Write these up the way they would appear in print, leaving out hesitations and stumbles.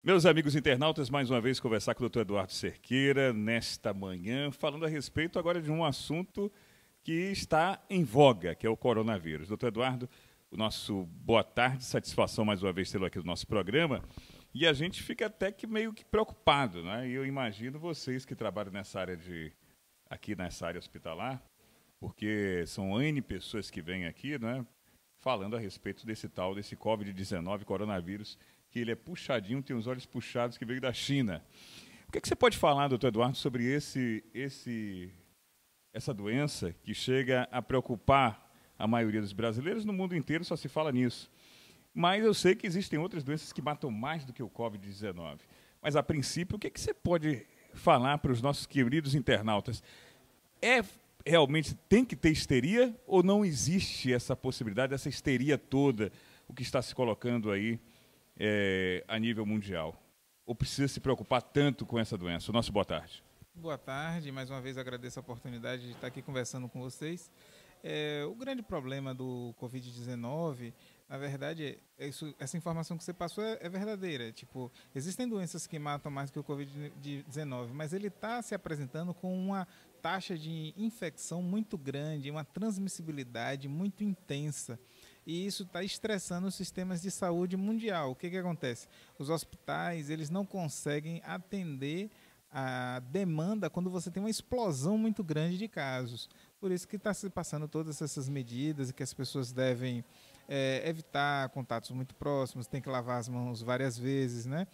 Meus amigos internautas, mais uma vez conversar com o Dr. Eduardo Cerqueira nesta manhã, falando a respeito agora de um assunto que está em voga, que é o coronavírus. Dr. Eduardo, o nosso boa tarde, satisfação mais uma vez tê-lo aqui no nosso programa. E a gente fica até que meio que preocupado, né? E eu imagino vocês que trabalham aqui nessa área hospitalar, porque são N pessoas que vêm aqui, né? Falando a respeito desse Covid-19, coronavírus, que ele é puxadinho, tem os olhos puxados, que veio da China. O que você pode falar, doutor Eduardo, sobre essa doença que chega a preocupar a maioria dos brasileiros? No mundo inteiro só se fala nisso. Mas eu sei que existem outras doenças que matam mais do que o Covid-19. Mas, a princípio, o que você pode falar para os nossos queridos internautas? Realmente tem que ter histeria ou não existe essa possibilidade, essa histeria toda, o que está se colocando aí a nível mundial? Ou precisa se preocupar tanto com essa doença? O nosso boa tarde. Boa tarde, mais uma vez agradeço a oportunidade de estar aqui conversando com vocês. O grande problema do Covid-19, na verdade, essa informação que você passou é verdadeira. Tipo, existem doenças que matam mais que o Covid-19, mas ele está se apresentando com uma taxa de infecção muito grande, uma transmissibilidade muito intensa. E isso está estressando os sistemas de saúde mundial. O que acontece? Os hospitais eles não conseguem atender a demanda quando você tem uma explosão muito grande de casos. Por isso que está se passando todas essas medidas e que as pessoas devem evitar contatos muito próximos, tem que lavar as mãos várias vezes, né?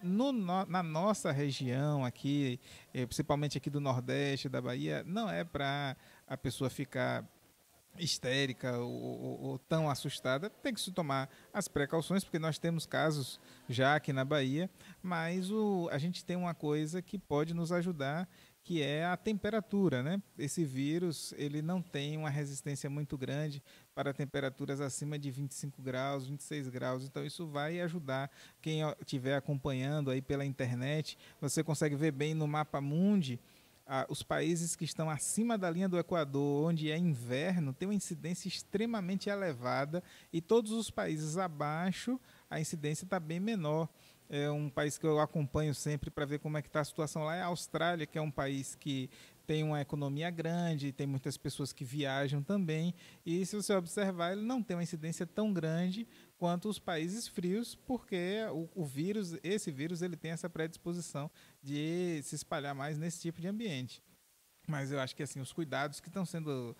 Na nossa região aqui, principalmente aqui do Nordeste, da Bahia, não é para a pessoa ficar histérica ou tão assustada, tem que se tomar as precauções, porque nós temos casos já aqui na Bahia, mas a gente tem uma coisa que pode nos ajudar, que é a temperatura, né? Esse vírus, ele não tem uma resistência muito grande para temperaturas acima de 25 graus, 26 graus, então isso vai ajudar quem estiver acompanhando aí pela internet, você consegue ver bem no mapa mundi. Os países que estão acima da linha do Equador, onde é inverno, tem uma incidência extremamente elevada, e todos os países abaixo, a incidência está bem menor. É um país que eu acompanho sempre para ver como é que está a situação lá é a Austrália, que é um país que tem uma economia grande, tem muitas pessoas que viajam também, e se você observar, ele não tem uma incidência tão grande quanto os países frios, porque esse vírus, ele tem essa predisposição de se espalhar mais nesse tipo de ambiente. Mas eu acho que assim os cuidados que estão sendo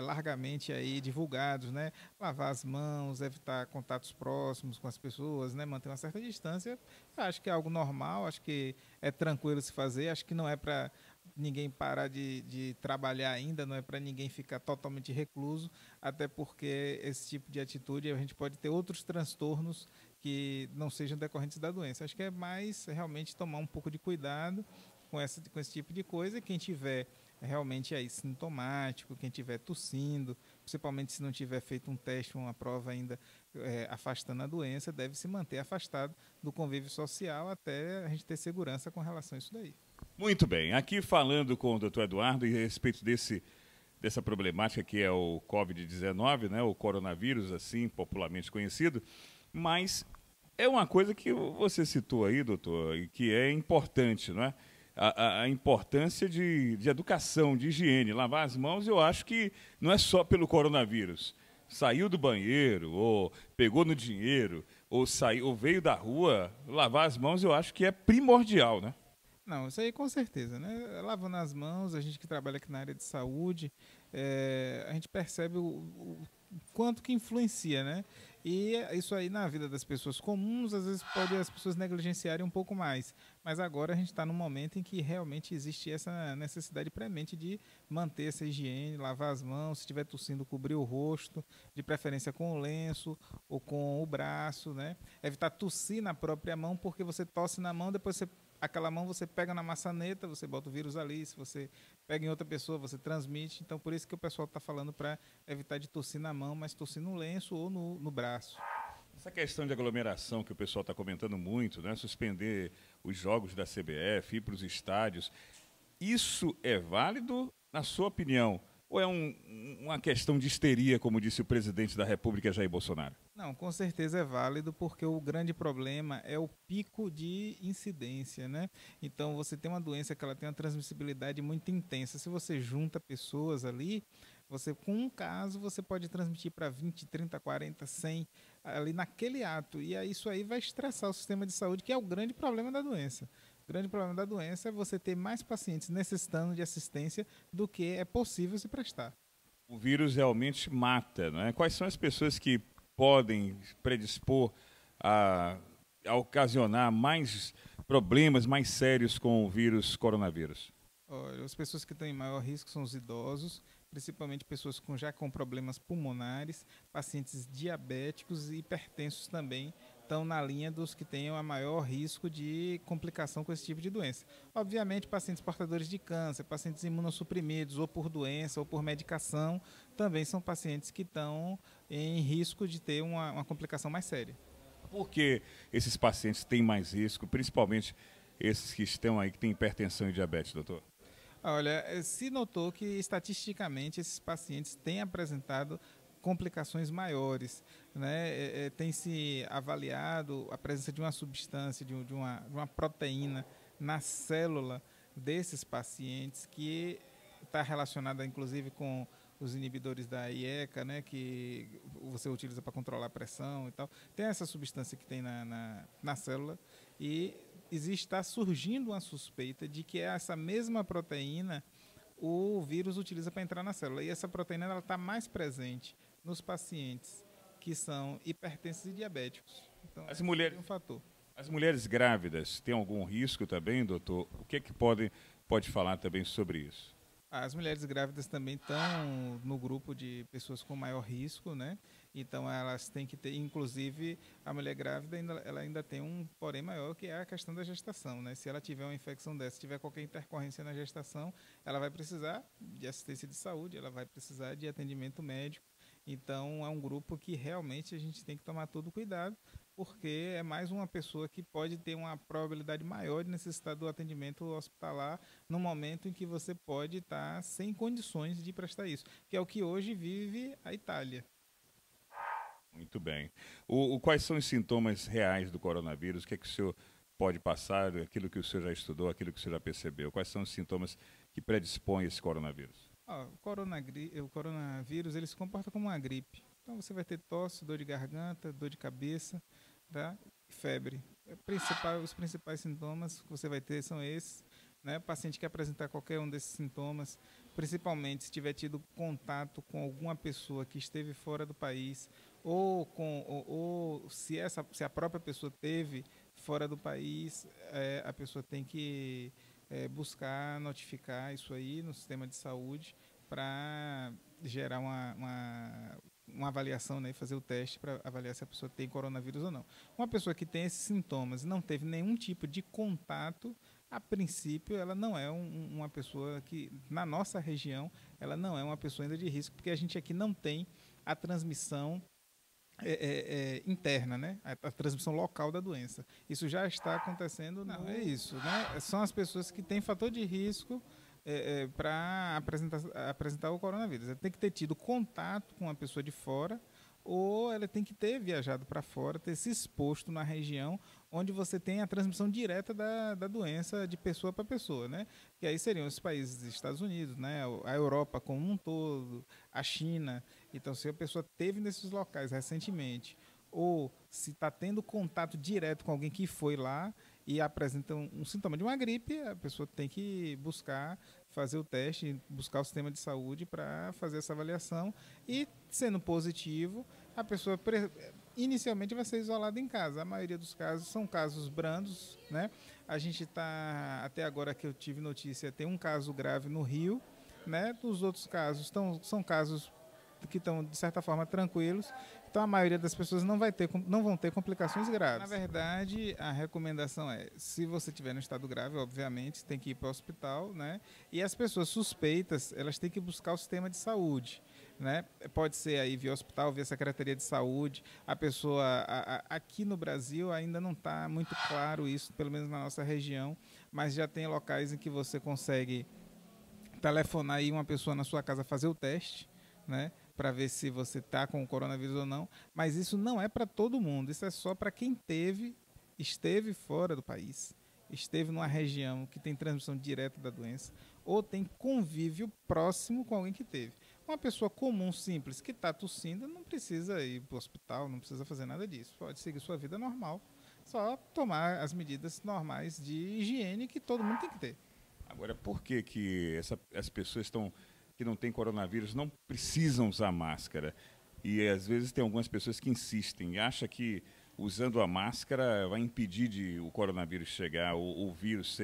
largamente aí divulgados, né, lavar as mãos, evitar contatos próximos com as pessoas, né, manter uma certa distância, eu acho que é algo normal, acho que é tranquilo se fazer, acho que não é para ninguém parar de trabalhar ainda, não é para ninguém ficar totalmente recluso, até porque esse tipo de atitude a gente pode ter outros transtornos que não sejam decorrentes da doença. Acho que é mais realmente tomar um pouco de cuidado com esse tipo de coisa. Quem tiver realmente aí sintomático, quem tiver tossindo, principalmente se não tiver feito um teste, uma prova ainda afastando a doença, deve se manter afastado do convívio social até a gente ter segurança com relação a isso daí. Muito bem. Aqui falando com o doutor Eduardo a respeito dessa problemática que é o Covid-19, né, o coronavírus, assim, popularmente conhecido, mas é uma coisa que você citou aí, doutor, e que é importante, não é? A importância de educação, de higiene. Lavar as mãos, eu acho que não é só pelo coronavírus. Saiu do banheiro, ou pegou no dinheiro, ou veio da rua, lavar as mãos eu acho que é primordial, né? Não, isso aí com certeza, né? Lavando as mãos, a gente que trabalha aqui na área de saúde, a gente percebe o quanto que influencia, né? E isso aí na vida das pessoas comuns, às vezes pode as pessoas negligenciarem um pouco mais. Mas agora a gente está num momento em que realmente existe essa necessidade premente de manter essa higiene, lavar as mãos, se estiver tossindo, cobrir o rosto, de preferência com o lenço ou com o braço, né? Evitar tossir na própria mão, porque você tosse na mão, depois você aquela mão você pega na maçaneta, você bota o vírus ali, se você pega em outra pessoa, você transmite. Então, por isso que o pessoal está falando para evitar de tossir na mão, mas tossir no lenço ou no braço. Essa questão de aglomeração que o pessoal está comentando muito, né? Suspender os jogos da CBF, ir para os estádios, isso é válido, na sua opinião? ou é uma questão de histeria, como disse o presidente da República, Jair Bolsonaro? Não, com certeza é válido, porque o grande problema é o pico de incidência, né? Então, você tem uma doença que ela tem uma transmissibilidade muito intensa. Se você junta pessoas ali, você com um caso, você pode transmitir para 20, 30, 40, 100 ali naquele ato. E aí isso aí vai estressar o sistema de saúde, que é o grande problema da doença. O grande problema da doença é você ter mais pacientes necessitando de assistência do que é possível se prestar. O vírus realmente mata, não é? Quais são as pessoas que podem predispor a ocasionar mais problemas mais sérios com o vírus coronavírus? Olha, as pessoas que estão em maior risco são os idosos, principalmente pessoas já com problemas pulmonares, pacientes diabéticos e hipertensos também estão na linha dos que têm a maior risco de complicação com esse tipo de doença. Obviamente, pacientes portadores de câncer, pacientes imunossuprimidos ou por doença ou por medicação, também são pacientes que estão em risco de ter uma complicação mais séria. Por que esses pacientes têm mais risco, principalmente esses que estão aí, que têm hipertensão e diabetes, doutor? Olha, se notou que estatisticamente esses pacientes têm apresentado complicações maiores, né? Tem se avaliado a presença de uma substância, de uma proteína na célula desses pacientes que está relacionada inclusive com os inibidores da IECA, né, que você utiliza para controlar a pressão e tal. Tem essa substância que tem na célula e está surgindo uma suspeita de que essa mesma proteína o vírus utiliza para entrar na célula. E essa proteína está mais presente nos pacientes que são hipertensos e diabéticos. Então, as mulheres, é um fator. As mulheres grávidas têm algum risco também, doutor? O que pode falar também sobre isso? As mulheres grávidas também estão no grupo de pessoas com maior risco, né? Então elas têm que ter, inclusive a mulher grávida ela ainda tem um porém maior, que é a questão da gestação, né? Se ela tiver uma infecção dessa, tiver qualquer intercorrência na gestação, ela vai precisar de assistência de saúde, ela vai precisar de atendimento médico. Então é um grupo que realmente a gente tem que tomar todo cuidado, porque é mais uma pessoa que pode ter uma probabilidade maior de necessitar do atendimento hospitalar no momento em que você pode estar sem condições de prestar isso, que é o que hoje vive a Itália. Muito bem. Quais são os sintomas reais do coronavírus? O que é que o senhor pode passar, aquilo que o senhor já estudou, aquilo que o senhor já percebeu? Quais são os sintomas que predispõem esse coronavírus? O coronavírus ele se comporta como uma gripe. Então você vai ter tosse, dor de garganta, dor de cabeça, tá? Febre. Os principais sintomas que você vai ter são esses. Né? O paciente que apresentar qualquer um desses sintomas, principalmente se tiver tido contato com alguma pessoa que esteve fora do país, ou se a própria pessoa teve fora do país, a pessoa tem que buscar notificar isso aí no sistema de saúde para gerar uma avaliação, né, e fazer o teste para avaliar se a pessoa tem coronavírus ou não. Uma pessoa que tem esses sintomas e não teve nenhum tipo de contato, a princípio, ela não é uma pessoa que, na nossa região, ela não é uma pessoa ainda de risco, porque a gente aqui não tem a transmissão interna, né? A transmissão local da doença. Isso já está acontecendo. Não, é isso, né? São as pessoas que têm fator de risco para apresentar o coronavírus. Ela tem que ter tido contato com uma pessoa de fora, ou ela tem que ter viajado para fora, ter se exposto na região onde você tem a transmissão direta da doença de pessoa para pessoa, né? Que aí seriam os países dos Estados Unidos, né? A Europa como um todo, a China. Então, se a pessoa teve nesses locais recentemente, ou se está tendo contato direto com alguém que foi lá e apresenta um sintoma de uma gripe, a pessoa tem que buscar fazer o teste, buscar o sistema de saúde para fazer essa avaliação e, sendo positivo, a pessoa inicialmente vai ser isolada em casa. A maioria dos casos são casos brandos, né? A gente está, até agora que eu tive notícia, tem um caso grave no Rio, né? Os outros casos são casos que estão, de certa forma, tranquilos. Então, a maioria das pessoas não vão ter complicações graves. Na verdade, a recomendação é, se você estiver no estado grave, obviamente, tem que ir para o hospital, né? E as pessoas suspeitas, elas têm que buscar o sistema de saúde, né? Pode ser aí via hospital, via Secretaria de Saúde. A pessoa, aqui no Brasil, ainda não está muito claro isso, pelo menos na nossa região, mas já tem locais em que você consegue telefonar aí uma pessoa na sua casa fazer o teste, né, para ver se você está com o coronavírus ou não. Mas isso não é para todo mundo, isso é só para quem esteve fora do país, esteve numa região que tem transmissão direta da doença ou tem convívio próximo com alguém que teve. Uma pessoa comum, simples, que está tossindo, não precisa ir para o hospital, não precisa fazer nada disso. Pode seguir sua vida normal, só tomar as medidas normais de higiene que todo mundo tem que ter. Agora, por que as pessoas que não têm coronavírus não precisam usar máscara? E às vezes tem algumas pessoas que insistem e acham que usando a máscara vai impedir de o coronavírus chegar, o vírus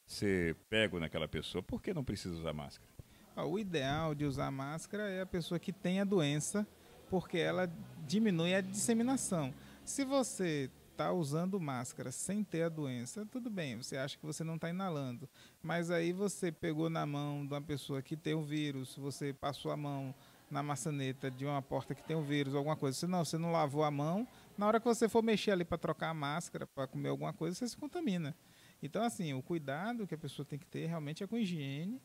ser pego naquela pessoa. Por que não precisa usar máscara? O ideal de usar máscara é a pessoa que tem a doença, porque ela diminui a disseminação. Se você está usando máscara sem ter a doença, tudo bem, você acha que você não está inalando. Mas aí você pegou na mão de uma pessoa que tem o vírus, você passou a mão na maçaneta de uma porta que tem o vírus, alguma coisa. Você não lavou a mão, na hora que você for mexer ali para trocar a máscara, para comer alguma coisa, você se contamina. Então, assim, o cuidado que a pessoa tem que ter realmente é com higiene.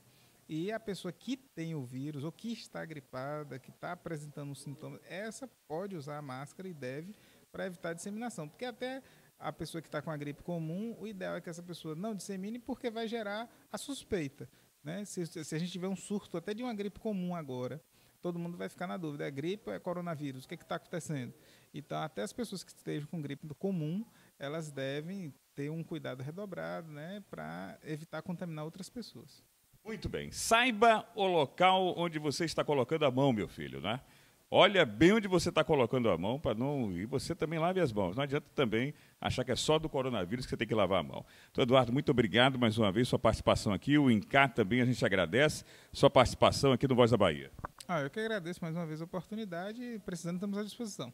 E a pessoa que tem o vírus ou que está gripada, que está apresentando sintomas, essa pode usar a máscara e deve, para evitar a disseminação. Porque até a pessoa que está com a gripe comum, o ideal é que essa pessoa não dissemine, porque vai gerar a suspeita, né? Se a gente tiver um surto até de uma gripe comum agora, todo mundo vai ficar na dúvida, é gripe ou é coronavírus? O que está acontecendo? Então, até as pessoas que estejam com gripe comum, elas devem ter um cuidado redobrado, né, para evitar contaminar outras pessoas. Muito bem. Saiba o local onde você está colocando a mão, meu filho, né? Olha bem onde você está colocando a mão para não... E você também lave as mãos. Não adianta também achar que é só do coronavírus que você tem que lavar a mão. Então, Eduardo, muito obrigado mais uma vez, sua participação aqui. O INCAR também, a gente agradece sua participação aqui no Voz da Bahia. Eu que agradeço mais uma vez a oportunidade e precisando estamos à disposição.